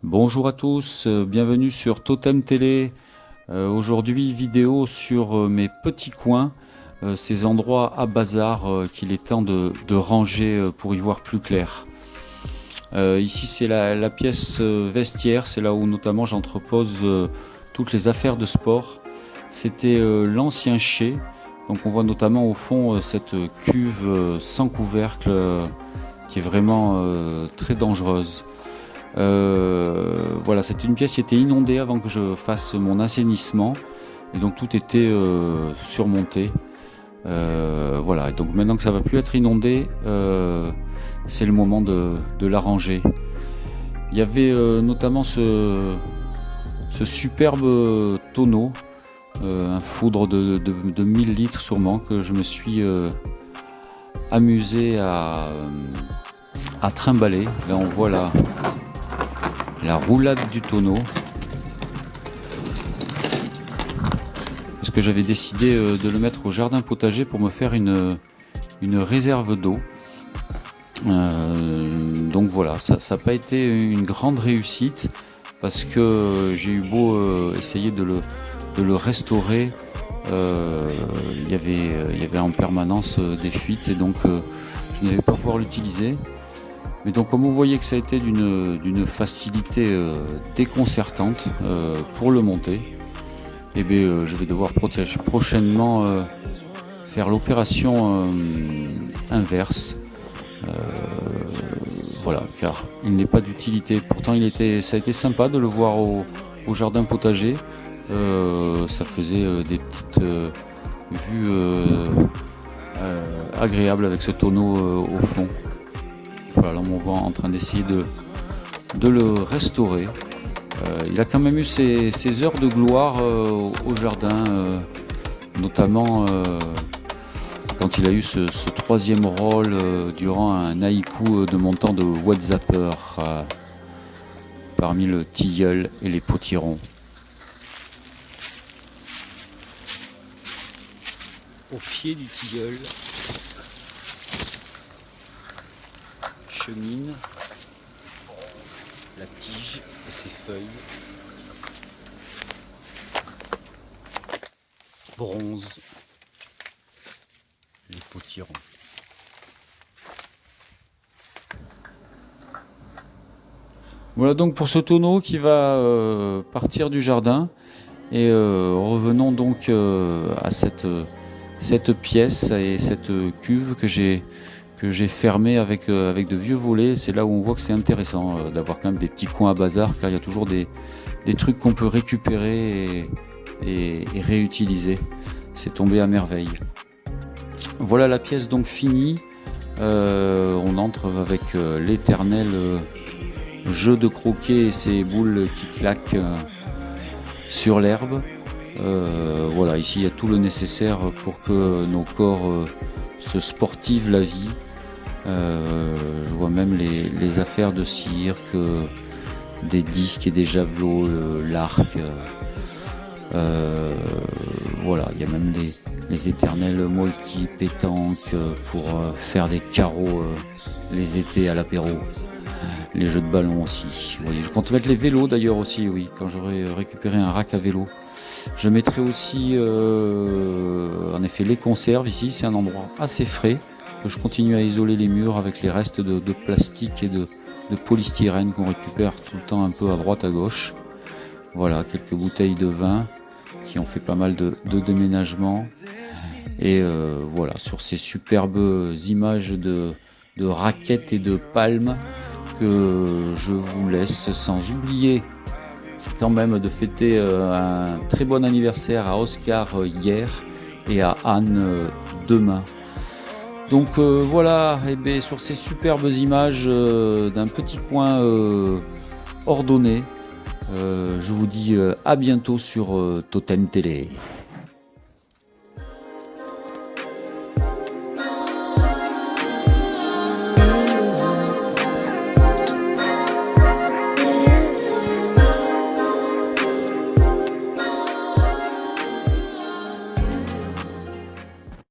Bonjour à tous, bienvenue sur Totem Télé. Aujourd'hui, vidéo sur mes petits coins, ces endroits à bazar qu'il est temps de ranger pour y voir plus clair. Ici, c'est la pièce vestiaire, c'est là où notamment j'entrepose toutes les affaires de sport. C'était l'ancien chai, donc on voit notamment au fond cette cuve sans couvercle qui est vraiment très dangereuse. Voilà, c'était une pièce qui était inondée avant que je fasse mon assainissement et donc tout était surmonté. Voilà, et donc maintenant que ça va plus être inondé, c'est le moment de la ranger. Il y avait notamment ce superbe tonneau, un foudre de 1000 litres sûrement, que je me suis amusé à trimballer. Là on voit la roulade du tonneau, parce que j'avais décidé de le mettre au jardin potager pour me faire une réserve d'eau. Donc voilà, ça n'a pas été une grande réussite parce que j'ai eu beau essayer de le restaurer, il y avait en permanence des fuites et donc je n'allais pas pouvoir l'utiliser. Mais donc comme vous voyez que ça a été d'une facilité déconcertante pour le monter, et bien je vais devoir prochainement faire l'opération inverse. Voilà, car il n'est pas d'utilité. Pourtant ça a été sympa de le voir au jardin potager. Ça faisait des petites vues agréables avec ce tonneau au fond. Voilà, là on voit en train d'essayer de le restaurer. Il a quand même eu ses heures de gloire au jardin, notamment quand il a eu ce troisième rôle durant un haïku de mon temps de WhatsApper parmi le tilleul et les potirons. Au pied du tilleul chemine la tige et ses feuilles bronze les potirons. Voilà donc pour ce tonneau qui va partir du jardin et revenons donc à cette pièce et cette cuve que j'ai fermé avec de vieux volets. C'est là où on voit que c'est intéressant d'avoir quand même des petits coins à bazar, car il y a toujours des trucs qu'on peut récupérer et réutiliser. C'est tombé à merveille. Voilà la pièce donc finie. On entre avec l'éternel jeu de croquet et ses boules qui claquent sur l'herbe. Voilà, ici il y a tout le nécessaire pour que nos corps se sportivent la vie. Je vois même les affaires de cirque, des disques et des javelots, l'arc. Voilà, il y a même les éternels molki pétanques pour faire des carreaux les étés à l'apéro. Les jeux de ballon aussi. Vous voyez, je compte mettre les vélos d'ailleurs aussi, oui, quand j'aurai récupéré un rack à vélo. Je mettrai aussi en effet les conserves ici, c'est un endroit assez frais. Je continue à isoler les murs avec les restes de plastique et de polystyrène qu'on récupère tout le temps un peu à droite à gauche. Voilà, quelques bouteilles de vin qui ont fait pas mal de déménagements. Et voilà, sur ces superbes images de raquettes et de palmes que je vous laisse, sans oublier quand même de fêter un très bon anniversaire à Oscar hier et à Anne demain. Donc voilà, et bien, sur ces superbes images d'un petit coin ordonné, je vous dis à bientôt sur Totem Télé.